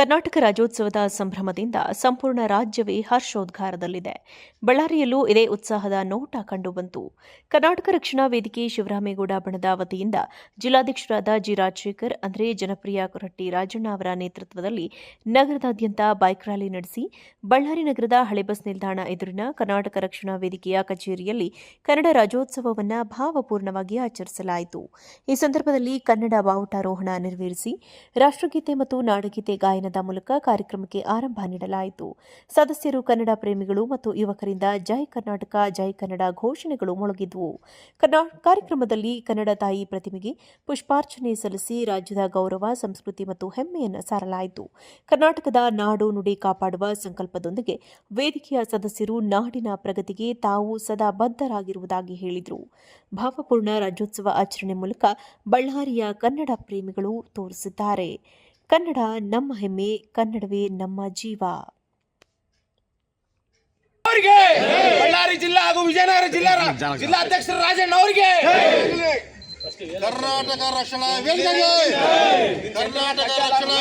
ಕರ್ನಾಟಕ ರಾಜ್ಯೋತ್ಸವದ ಸಂಭ್ರಮದಿಂದ ಸಂಪೂರ್ಣ ರಾಜ್ಯವೇ ಹರ್ಷೋದ್ಗಾರದಲ್ಲಿದೆ. ಬಳ್ಳಾರಿಯಲ್ಲೂ ಇದೇ ಉತ್ಸಾಹದ ನೋಟ ಕಂಡುಬಂತು. ಕರ್ನಾಟಕ ರಕ್ಷಣಾ ವೇದಿಕೆ ಶಿವರಾಮೇಗೌಡ ಬಣದ ವತಿಯಿಂದ ಜಿಲ್ಲಾಧ್ಯಕ್ಷರಾದ ಜಿ ರಾಜಶೇಖರ್ ಅಂದರೆ ಜನಪ್ರಿಯ ಕೊರಟ್ಟಿ ರಾಜಣ್ಣ ಅವರ ನೇತೃತ್ವದಲ್ಲಿ ನಗರದಾದ್ಯಂತ ಬೈಕ್ ರ್ಯಾಲಿ ನಡೆಸಿ ಬಳ್ಳಾರಿ ನಗರದ ಹಳೆ ಬಸ್ ನಿಲ್ದಾಣ ಎದುರಿನ ಕರ್ನಾಟಕ ರಕ್ಷಣಾ ವೇದಿಕೆಯ ಕಚೇರಿಯಲ್ಲಿ ಕನ್ನಡ ರಾಜ್ಯೋತ್ಸವವನ್ನು ಭಾವಪೂರ್ಣವಾಗಿ ಆಚರಿಸಲಾಯಿತು. ಈ ಸಂದರ್ಭದಲ್ಲಿ ಕನ್ನಡ ಬಾವುಟಾರೋಹಣ ನೆರವೇರಿಸಿ ರಾಷ್ಟ್ರಗೀತೆ ಮತ್ತು ನಾಡಗೀತೆ ಗಾಯನದ ಮೂಲಕ ಕಾರ್ಯಕ್ರಮಕ್ಕೆ ಆರಂಭ ನೀಡಲಾಯಿತು. ಸದಸ್ಯರು ಕನ್ನಡ ಪ್ರೇಮಿಗಳು ಮತ್ತು ಯುವಕರಿಂದ ಜೈ ಕರ್ನಾಟಕ ಜೈ ಕನ್ನಡ ಘೋಷಣೆಗಳು ಮೊಳಗಿದ್ವು. ಕಾರ್ಯಕ್ರಮದಲ್ಲಿ ಕನ್ನಡ ತಾಯಿ ಪ್ರತಿಮೆಗೆ ಪುಷ್ಪಾರ್ಚನೆ ಸಲ್ಲಿಸಿ ರಾಜ್ಯದ ಗೌರವ, ಸಂಸ್ಕೃತಿ ಮತ್ತು ಹೆಮ್ಮೆಯನ್ನು ಸಾರಲಾಯಿತು. ಕರ್ನಾಟಕದ ನಾಡು ನುಡಿ ಕಾಪಾಡುವ ಸಂಕಲ್ಪದೊಂದಿಗೆ ವೇದಿಕೆಯ ಸದಸ್ಯರು ನಾಡಿನ ಪ್ರಗತಿಗೆ ತಾವು ಸದಾ ಬದ್ಧರಾಗಿರುವುದಾಗಿ ಹೇಳಿದರು. ಭಾವಪೂರ್ಣ ರಾಜ್ಯೋತ್ಸವ ಆಚರಣೆ ಮೂಲಕ ಬಳ್ಳಾರಿಯ ಕನ್ನಡ ಪ್ರೇಮಿಗಳು ತೋರಿಸಿದ್ದಾರೆ. ಕನ್ನಡ ನಮ್ಮ ಹೆಮ್ಮೆ, ಕನ್ನಡವೇ ನಮ್ಮ ಜೀವ. ಬಳ್ಳಾರಿ ಜಿಲ್ಲಾ ಹಾಗೂ ವಿಜಯನಗರ ಜಿಲ್ಲಾಧ್ಯಕ್ಷರ ರಾಜಣ್ಣ ಅವರಿಗೆ ಕರ್ನಾಟಕ ರಕ್ಷಣಾ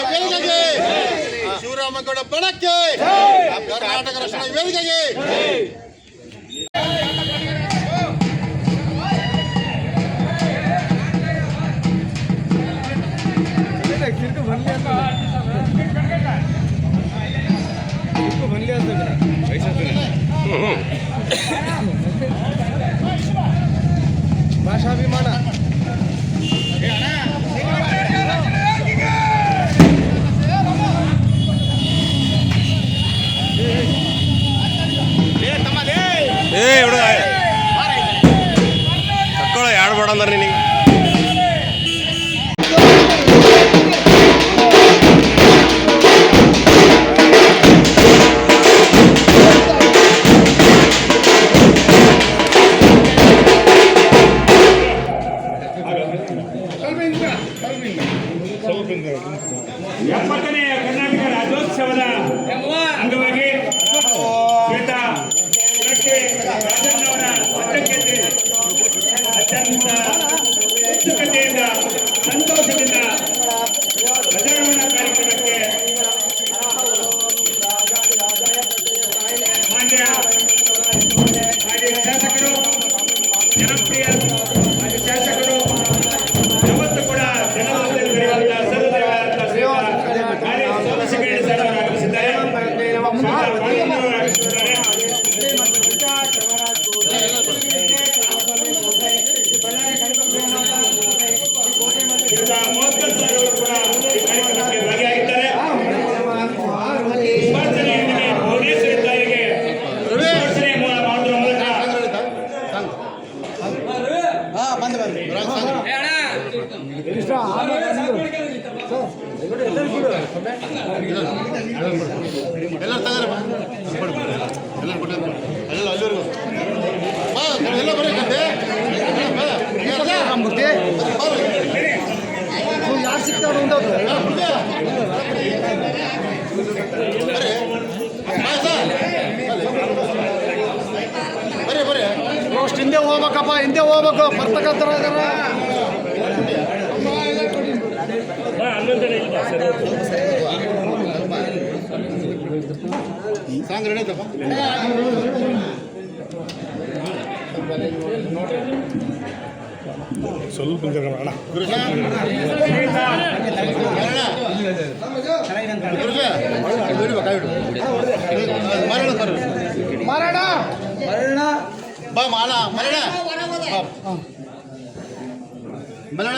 ವೇದಿಕೆಗೆ ಶಿವರಾಮೇಗೌಡ ಬಣಕ್ಕೆ ಕರ್ನಾಟಕ ರಕ್ಷಣಾ ವೇದಿಕೆಗೆ ಭಾಷಾಭಿಮಾನ ತಕ್ಕೊಳ್ಳ ಯಾರು ಬೇಡ ಅಂದ್ರೆ ನಿನಗೆ ಎಪ್ಪತ್ತನೆಯ ಕರ್ನಾಟಕ ರಾಜ್ಯೋತ್ಸವದ ಅಂಗವಾಗಿ ಶ್ವೇತಾ ರಾಜಣ್ಣ ಅವರ ಅಧ್ಯಕ್ಷತೆ ಅತ್ಯಂತ ಉತ್ಸುಕತೆಯಿಂದ ಸಂತೋಷದಿಂದ ಧ್ವಜಾರೋಹಣ ಕಾರ್ಯಕ್ರಮಕ್ಕೆ ಮಾನ್ಯ ಮಾಜಿ ಶಾಸಕರು, ಜನಪ್ರಿಯ ಮಾಜಿ ಶಾಸಕರು, ಯಾವತ್ತೂ ಕೂಡ ಯಾರು ಸಿಗ್ತಾರೋ ಅಷ್ಟು ಹಿಂದೆ ಹೋಗ್ಬೇಕಪ್ಪ, ಹಿಂದೆ ಹೋಗ್ಬೇಕು ಬರ್ತಕ್ಕಂಥ ಸಾಂಗ್ ರೆಡಿ ಐತಪ್ಪ. ಸ್ವಲ್ಪ ಬಾ ಮಾಲ ಮರಣ ಬಲಣ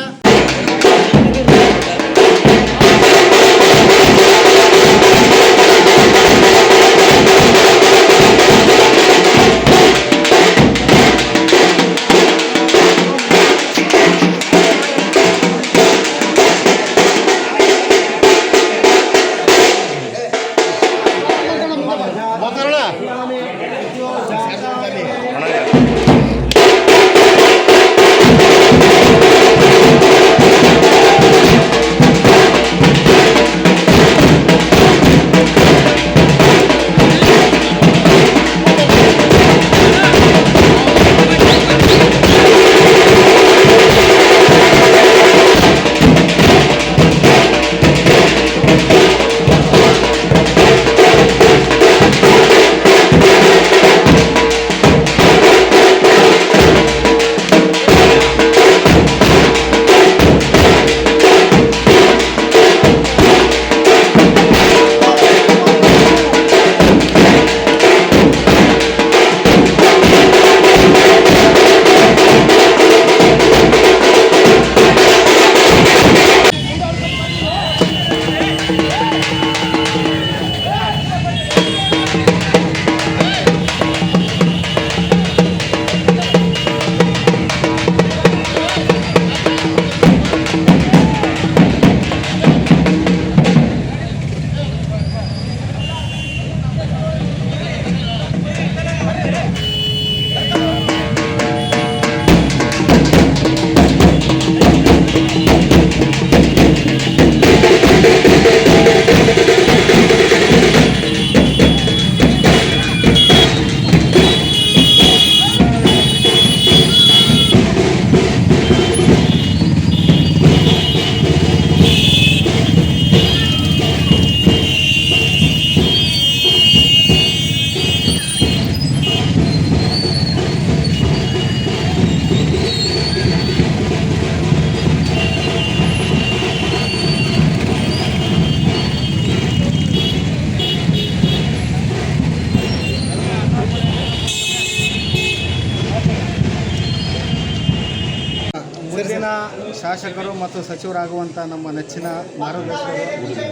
ಶಾಸಕರು ಮತ್ತು ಸಚಿವರಾಗುವಂಥ ನಮ್ಮ ನೆಚ್ಚಿನ ಮಾರ್ಗದರ್ಶಕರು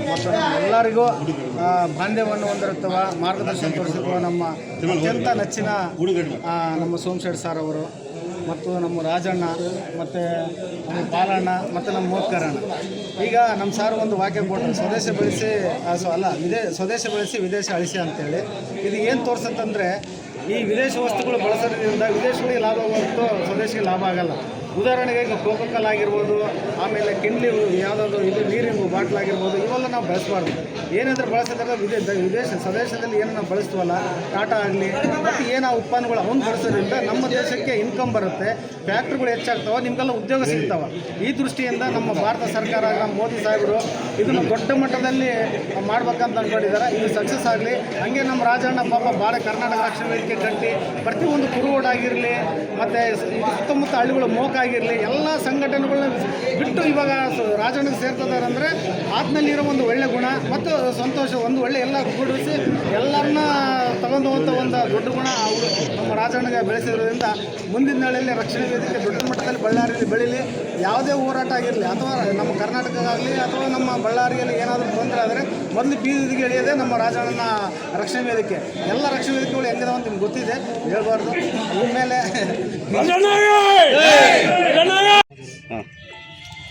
ಮತ್ತು ನಮ್ಮೆಲ್ಲರಿಗೂ ಬಾಂಧವ್ಯವನ್ನು ಹೊಂದಿರುತ್ತವ ಮಾರ್ಗದರ್ಶನ ತೋರಿಸಿರುವ ನಮ್ಮ ಅತ್ಯಂತ ನೆಚ್ಚಿನ ನಮ್ಮ ಸೋಮಶೇಖರ್ ಸರ್ ಅವರು ಮತ್ತು ನಮ್ಮ ರಾಜಣ್ಣ ಮತ್ತು ನಮ್ಮ ಪಾಲಣ್ಣ ಮತ್ತು ನಮ್ಮ ಮೋತ್ಕರಣ್ಣ. ಈಗ ನಮ್ಮ ಸಾರು ಒಂದು ವಾಕ್ಯ ಕೊಟ್ಟರು, ಸ್ವದೇಶ ಬೆಳೆಸಿ ಸ್ವದೇಶ ಬೆಳೆಸಿ ವಿದೇಶ ಅಳಿಸಿ ಅಂತೇಳಿ. ಇದು ಏನು ತೋರಿಸುತ್ತಂದರೆ ಈ ವಿದೇಶ ವಸ್ತುಗಳು ಬಳಸೋದ್ರಿಂದ ವಿದೇಶಗಳಿಗೆ ಲಾಭ ಹೊರತು ಸ್ವದೇಶಿಗೆ ಲಾಭ ಆಗಲ್ಲ. ಉದಾಹರಣೆಗೆ ಈಗ ಕೋಕೋಕಲ್ ಆಗಿರ್ಬೋದು, ಆಮೇಲೆ ಕಿನ್ಲಿ ಯಾವುದಾದ್ರು ಇದು ನೀರಿನ ಬಾಟ್ಲ್ ಆಗಿರ್ಬೋದು, ಇವೆಲ್ಲ ನಾವು ಬಳಸಬಾರ್ದು. ಏನಂದ್ರೆ ಬಳಸೋದ್ರೆ ವಿದೇಶ ಸ್ವದೇಶದಲ್ಲಿ ಏನು ನಾವು ಬಳಸ್ತೀವಲ್ಲ, ಟಾಟಾ ಆಗಲಿ ಮತ್ತು ಏನು ಆ ಉತ್ಪನ್ನಗಳು ಅವನ್ನ ಬಳಸೋದ್ರಿಂದ ನಮ್ಮ ದೇಶಕ್ಕೆ ಇನ್ಕಮ್ ಬರುತ್ತೆ, ಫ್ಯಾಕ್ಟ್ರಿಗಳು ಹೆಚ್ಚಾಗ್ತಾವೆ, ನಿಮಗೆಲ್ಲ ಉದ್ಯೋಗ ಸಿಗ್ತಾವೆ. ಈ ದೃಷ್ಟಿಯಿಂದ ನಮ್ಮ ಭಾರತ ಸರ್ಕಾರ, ನಮ್ಮ ಮೋದಿ ಸಾಹೇಬರು ಇದನ್ನು ದೊಡ್ಡ ಮಟ್ಟದಲ್ಲಿ ಮಾಡ್ಬೇಕಂತ ಅಂದ್ಕೊಂಡಿದ್ದಾರೆ. ಇದು ಸಕ್ಸಸ್ ಆಗಲಿ. ಹಾಗೆ ನಮ್ಮ ರಾಜಣ್ಣ ಪಾಪ ಭಾಳ ಕರ್ನಾಟಕ ರಕ್ಷಣಾ ವೇದಿಕೆ ಕಟ್ಟಿ ಪ್ರತಿಯೊಂದು ಕುರುಗೋಡಾಗಿರಲಿ ಮತ್ತು ಸುತ್ತಮುತ್ತ ಹಳ್ಳಿಗಳು ಮೋಕಾಗಿರಲಿ ಎಲ್ಲ ಸಂಘಟನೆಗಳನ್ನ ಬಿಟ್ಟು ಇವಾಗ ರಾಜಣ್ಣಗೆ ಸೇರ್ತಿದ್ದಾರೆ ಅಂದರೆ ಆತನಲ್ಲಿರೋ ಒಂದು ಒಳ್ಳೆ ಗುಣ ಮತ್ತು ಸಂತೋಷ, ಒಂದು ಒಳ್ಳೆ ಎಲ್ಲ ಕೂಡಿಸಿ ಎಲ್ಲರನ್ನ ತಗೊಂಡುವಂಥ ಒಂದು ದೊಡ್ಡ ಗುಣ ಅವರು ನಮ್ಮ ರಾಜಣ್ಣಗೆ ಬೆಳೆಸಿರೋದ್ರಿಂದ ಮುಂದಿನ ದಿನಗಳಲ್ಲಿ ರಕ್ಷಣಾ ವೇದಿಕೆ ದೊಡ್ಡ ಮಟ್ಟದಲ್ಲಿ ಬಳ್ಳಾರಿಯಲ್ಲಿ ಬೆಳೀಲಿ. ಯಾವುದೇ ಹೋರಾಟ ಆಗಿರಲಿ ಅಥವಾ ನಮ್ಮ ಕರ್ನಾಟಕಕ್ಕಾಗಲಿ ಅಥವಾ ನಮ್ಮ ಬಳ್ಳಾರಿಯಲ್ಲಿ ಏನಾದರೂ ತೊಂದರೆ ಆದರೆ ಮೊದಲು ಬೀದಿಗೆ ಎಳೆಯೋದೇ ನಮ್ಮ ರಾಜಣ್ಣನ ರಕ್ಷಣಾ ವೇದಿಕೆ. ಎಲ್ಲ ರಕ್ಷಣಾ ವೇದಿಕೆಗಳು ಹೆಂಗಿದೆ ಅಂತ ನಿಮ್ಗೆ ಗೊತ್ತಿದೆ, ಹೇಳ್ಬಾರ್ದು. ಇನ್ಮೇಲೆ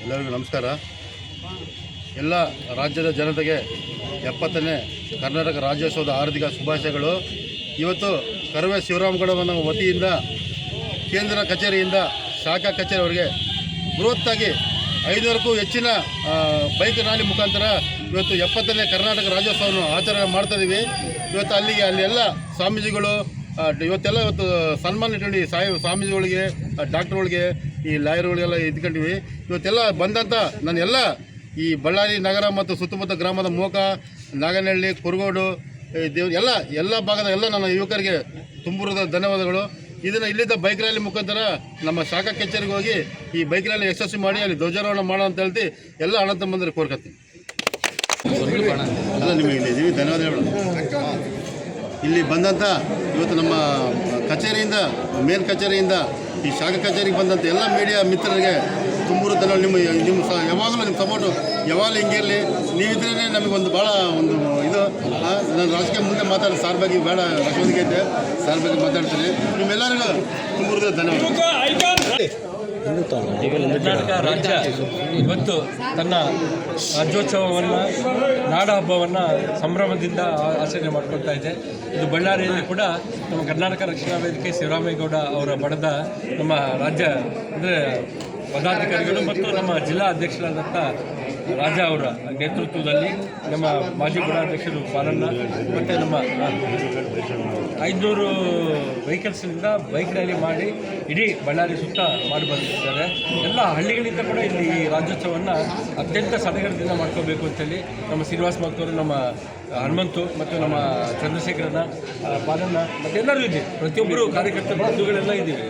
ಎಲ್ಲರಿಗೂ ನಮಸ್ಕಾರ. ಎಲ್ಲ ರಾಜ್ಯದ ಜನತೆಗೆ 70ನೇ ಕರ್ನಾಟಕ ರಾಜ್ಯೋತ್ಸವದ ಹಾರ್ದಿಕ ಶುಭಾಶಯಗಳು. ಇವತ್ತು ಕರವೇ ಶಿವರಾಮಗೌಡನ ವತಿಯಿಂದ ಕೇಂದ್ರ ಕಚೇರಿಯಿಂದ ಶಾಖಾ ಕಚೇರಿವರೆಗೆ ಬೃಹತ್ತಾಗಿ 500ಕ್ಕೂ ಹೆಚ್ಚಿನ ಬೈಕ್ ರ್ಯಾಲಿ ಮುಖಾಂತರ ಇವತ್ತು 70ನೇ ಕರ್ನಾಟಕ ರಾಜ್ಯೋತ್ಸವವನ್ನು ಆಚರಣೆ ಮಾಡ್ತಾಯಿದ್ದೀವಿ. ಇವತ್ತು ಅಲ್ಲಿ ಎಲ್ಲ ಸ್ವಾಮೀಜಿಗಳು ಇವತ್ತು ಸನ್ಮಾನ ಇಟ್ಕೊಂಡು ಸ್ವಾಮೀಜಿಗಳಿಗೆ, ಡಾಕ್ಟ್ರುಗಳಿಗೆ, ಈ ಲಾಯರ್ಗಳಿಗೆಲ್ಲ ಇದ್ಕೊಂಡಿವಿ. ಇವತ್ತೆಲ್ಲ ಬಂದಂಥ ನಾನೆಲ್ಲ ಈ ಬಳ್ಳಾರಿ ನಗರ ಮತ್ತು ಸುತ್ತಮುತ್ತ ಗ್ರಾಮದ ಮೋಕ, ನಾಗನಹಳ್ಳಿ, ಕುರುಗೋಡು, ಎಲ್ಲ ಭಾಗದ ಎಲ್ಲ ನನ್ನ ಯುವಕರಿಗೆ ತುಂಬುರದ ಧನ್ಯವಾದಗಳು. ಇದನ್ನು ಇಲ್ಲಿದ್ದ ಬೈಕ್ ರ್ಯಾಲಿ ಮುಖಾಂತರ ನಮ್ಮ ಶಾಖಾ ಕಚೇರಿಗೆ ಹೋಗಿ ಈ ಬೈಕ್ ರ್ಯಾಲಿ ಯಶಸ್ವಿ ಮಾಡಿ ಅಲ್ಲಿ ಧ್ವಜಾರೋಹಣ ಮಾಡೋ ಅಂತ ಹೇಳ್ತಿ ಎಲ್ಲ ಅಣ್ಣ ತಮ್ಮಂದ್ರೆ ಕೋರ್ಕತ್ತೀನಿ. ಅಲ್ಲ, ನಿಮಗೆ ಇಲ್ಲಿ ಧನ್ಯವಾದಗಳು. ಇಲ್ಲಿ ಬಂದಂಥ ಇವತ್ತು ನಮ್ಮ ಕಚೇರಿಯಿಂದ, ಮೇನ್ ಕಚೇರಿಯಿಂದ ಈ ಶಾಖಾ ಕಚೇರಿಗೆ ಬಂದಂಥ ಎಲ್ಲ ಮೀಡಿಯಾ ಮಿತ್ರರಿಗೆ ತುಂಬೂರು ಧನ್ಯವಾದ. ನಿಮ್ಮ ಯಾವಾಗಲೂ ನಿಮ್ಮ ಸಪೋರ್ಟು ಯಾವಾಗಲೂ ಹಿಂಗಿರಲಿ. ನೀವಿದ್ರೇ ನಮಗೊಂದು ಭಾಳ ಒಂದು ಇದು. ನಾನು ರಾಜಕೀಯ ಮುಂದೆ ಮಾತಾಡೋದು ಸಾರ್ ಬಗ್ಗೆ ಬೇಡ, ರಕ್ಷಣೆಗೆ ಐತೆ, ಸಾರ್ ಬಗ್ಗೆ ಮಾತಾಡ್ತೀನಿ. ನಿಮ್ಮೆಲ್ಲರಿಗೂ ತುಂಬೂರು ಧನ್ಯವಾದ. ಕರ್ನಾಟಕ ರಾಜ್ಯ ಇವತ್ತು ತನ್ನ ರಾಜ್ಯೋತ್ಸವವನ್ನು, ನಾಡ ಹಬ್ಬವನ್ನು ಸಂಭ್ರಮದಿಂದ ಆಚರಣೆ ಮಾಡ್ಕೊಳ್ತಾ ಇದೆ. ಇದು ಬಳ್ಳಾರಿಯಲ್ಲಿ ಕೂಡ ನಮ್ಮ ಕರ್ನಾಟಕ ರಕ್ಷಣಾ ವೇದಿಕೆ ಶಿವರಾಮೇಗೌಡ ಅವರ ಬಣದ ನಮ್ಮ ರಾಜ್ಯ ಅಂದರೆ ಪದಾಧಿಕಾರಿಗಳು ಮತ್ತು ನಮ್ಮ ಜಿಲ್ಲಾ ಅಧ್ಯಕ್ಷರಾದಂಥ ರಾಜಾ ಅವರ ನೇತೃತ್ವದಲ್ಲಿ ನಮ್ಮ ಮಾಜಿ ಗುಣಾಧ್ಯಕ್ಷರು ಪಾಲಣ್ಣ ಮತ್ತು ನಮ್ಮ 500 ವೆಹಿಕಲ್ಸ್ನಿಂದ ಬೈಕ್ ರ್ಯಾಲಿ ಮಾಡಿ ಇಡೀ ಬಳ್ಳಾರಿ ಸುತ್ತ ಮಾಡಿ ಬಂದಿದ್ದಾರೆ. ಎಲ್ಲ ಹಳ್ಳಿಗಳಿಂದ ಕೂಡ ಇಲ್ಲಿ ಈ ರಾಜ್ಯೋತ್ಸವವನ್ನು ಅತ್ಯಂತ ಸಡಗರದಿಂದ ಮಾಡ್ಕೋಬೇಕು ಅಂತೇಳಿ ನಮ್ಮ ಶ್ರೀನಿವಾಸ ಭಕ್ತರು, ನಮ್ಮ ಹನುಮಂತು ಮತ್ತು ನಮ್ಮ ಚಂದ್ರಶೇಖರನ, ಪಾಲಣ್ಣ ಮತ್ತು ಎಲ್ಲರೂ ಇದ್ದೀವಿ. ಪ್ರತಿಯೊಬ್ಬರು ಕಾರ್ಯಕರ್ತರ ಬಂಧುಗಳೆಲ್ಲ ಇದ್ದೀವಿ.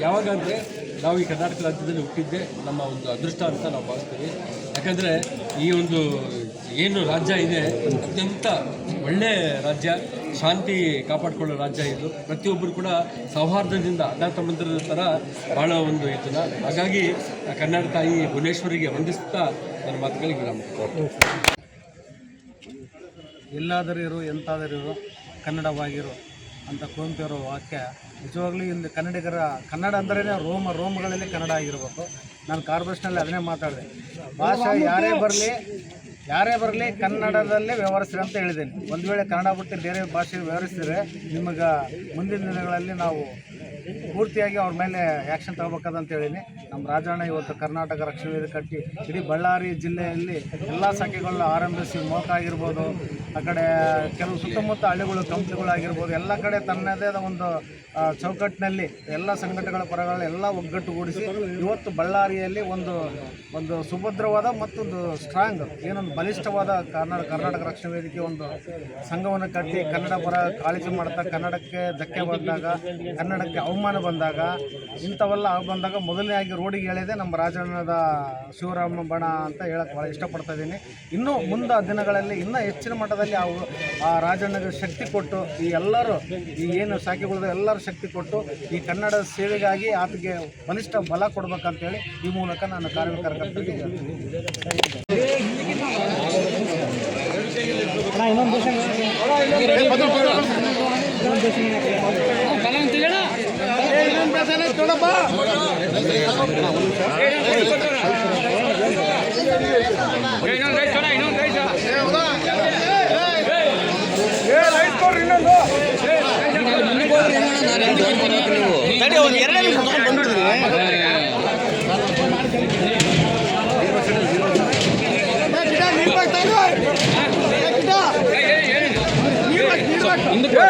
ಯಾವಾಗ ಅಂದರೆ ನಾವು ಈ ಕರ್ನಾಟಕ ರಾಜ್ಯದಲ್ಲಿ ಹುಟ್ಟಿದ್ದೆ ನಮ್ಮ ಒಂದು ಅದೃಷ್ಟ ಅಂತ ನಾವು ಭಾವಿಸ್ತೀವಿ. ಯಾಕಂದರೆ ಈ ಒಂದು ಏನು ರಾಜ್ಯ ಇದೆ ಅತ್ಯಂತ ಒಳ್ಳೆಯ ರಾಜ್ಯ, ಶಾಂತಿ ಕಾಪಾಡಿಕೊಳ್ಳೋ ರಾಜ್ಯ ಇದು. ಪ್ರತಿಯೊಬ್ಬರು ಕೂಡ ಸೌಹಾರ್ದದಿಂದ ಅಣ್ಣ ತಮ್ಮಂದಿರ ಥರ ಭಾಳ ಒಂದು ಇದನ್ನು. ಹಾಗಾಗಿ ಕನ್ನಡ ತಾಯಿ ಭುವನೇಶ್ವರಿಗೆ ವಂದಿಸ್ತಾ ನನ್ನ ಮಾತುಗಳಿಗೆ ವಿರಾಮ. ಎಲ್ಲಾದರಿರು ಎಂತಾದರಿರು ಕನ್ನಡವಾಗಿರು ಅಂತ ಕುವೆಂಪುರ ವಾಕ್ಯ ನಿಜವಾಗ್ಲೂ ಇಲ್ಲಿ ಕನ್ನಡಿಗರ ಕನ್ನಡ ಅಂದ್ರೇ ರೋಮಗಳಲ್ಲಿ ಕನ್ನಡ ಆಗಿರಬೇಕು. ನಾನು ಕಾರ್ಪೊರೇಷನಲ್ಲಿ ಅದನ್ನೇ ಮಾತಾಡಿದೆ. ಭಾಷೆ ಯಾರೇ ಬರಲಿ ಕನ್ನಡದಲ್ಲೇ ವ್ಯವಹರಿಸ್ರಿ ಅಂತ ಹೇಳಿದ್ದೇನೆ. ಒಂದು ವೇಳೆ ಕನ್ನಡ ಬಿಟ್ಟು ಬೇರೆ ಭಾಷೆ ವ್ಯವಹರಿಸಿದರೆ ನಿಮಗೆ ಮುಂದಿನ ದಿನಗಳಲ್ಲಿ ನಾವು ಪೂರ್ತಿಯಾಗಿ ಅವ್ರ ಮೇಲೆ ಆ್ಯಕ್ಷನ್ ತಗೋಬೇಕಂತ ಹೇಳಿನಿ. ನಮ್ಮ ರಾಜಣ್ಣ ಇವತ್ತು ಕರ್ನಾಟಕ ರಕ್ಷಣಾ ವೇದಿಕೆ ಕಟ್ಟಿ ಇಡೀ ಬಳ್ಳಾರಿ ಜಿಲ್ಲೆಯಲ್ಲಿ ಎಲ್ಲ ಶಾಖೆಗಳನ್ನ ಆರಂಭಿಸಿ ಮೋಕ ಆಗಿರ್ಬೋದು, ಆ ಕಡೆ ಕೆಲವು ಸುತ್ತಮುತ್ತ ಹಳ್ಳಿಗಳು, ಕಂಪ್ನಿಗಳಾಗಿರ್ಬೋದು, ಎಲ್ಲ ಕಡೆ ತನ್ನದೇ ಆದ ಒಂದು ಚೌಕಟ್ಟಿನಲ್ಲಿ ಎಲ್ಲ ಸಂಘಟನೆಗಳ ಪರಗಳ ಎಲ್ಲ ಒಗ್ಗಟ್ಟುಗೂಡಿಸಿ ಇವತ್ತು ಬಳ್ಳಾರಿಯಲ್ಲಿ ಒಂದು ಸುಭದ್ರವಾದ ಮತ್ತೊಂದು ಸ್ಟ್ರಾಂಗ್ ಏನೊಂದು ಬಲಿಷ್ಠವಾದ ಕರ್ನಾಟಕ ರಕ್ಷಣಾ ವೇದಿಕೆ ಒಂದು ಸಂಘವನ್ನು ಕಟ್ಟಿ ಕನ್ನಡ ಪರ ಕಾಳಜಿ ಮಾಡ್ತಾ, ಕನ್ನಡಕ್ಕೆ ಧಕ್ಕೆ ಬಂದಾಗ, ಕನ್ನಡಕ್ಕೆ ಅವಮಾನ ಬಂದಾಗ ಇಂಥವೆಲ್ಲ ಬಂದಾಗ ಮೊದಲನೇಯಾಗಿ ರೋಡಿಗೆ ಎಳೆದೇ ನಮ್ಮ ರಾಜಣ್ಣದ ಶಿವರಾಮ ಬಣ ಅಂತ ಹೇಳಕ್ಕೆ ಭಾಳ ಇಷ್ಟಪಡ್ತಾ ಇದ್ದೀನಿ. ಇನ್ನೂ ಮುಂದೆ ದಿನಗಳಲ್ಲಿ ಇನ್ನೂ ಹೆಚ್ಚಿನ ಮಟ್ಟದಲ್ಲಿ ಆ ರಾಜಣ್ಣಗೆ ಶಕ್ತಿ ಕೊಟ್ಟು ಈ ಎಲ್ಲರೂ ಈ ಏನು ಸಾಕಿಗಳು ಎಲ್ಲರೂ ಶಕ್ತಿ ಕೊಟ್ಟು ಈ ಕನ್ನಡದ ಸೇವೆಗಾಗಿ ಆತಗೆ ಕನಿಷ್ಠ ಬಲ ಕೊಡ್ಬೇಕಂತೇಳಿ ಈ ಮೂಲಕ ನಾನು ಕಾರ್ಮಿಕರ ಕರ್ತವ್ಯ ಹಿಂದಕ್ಕೆ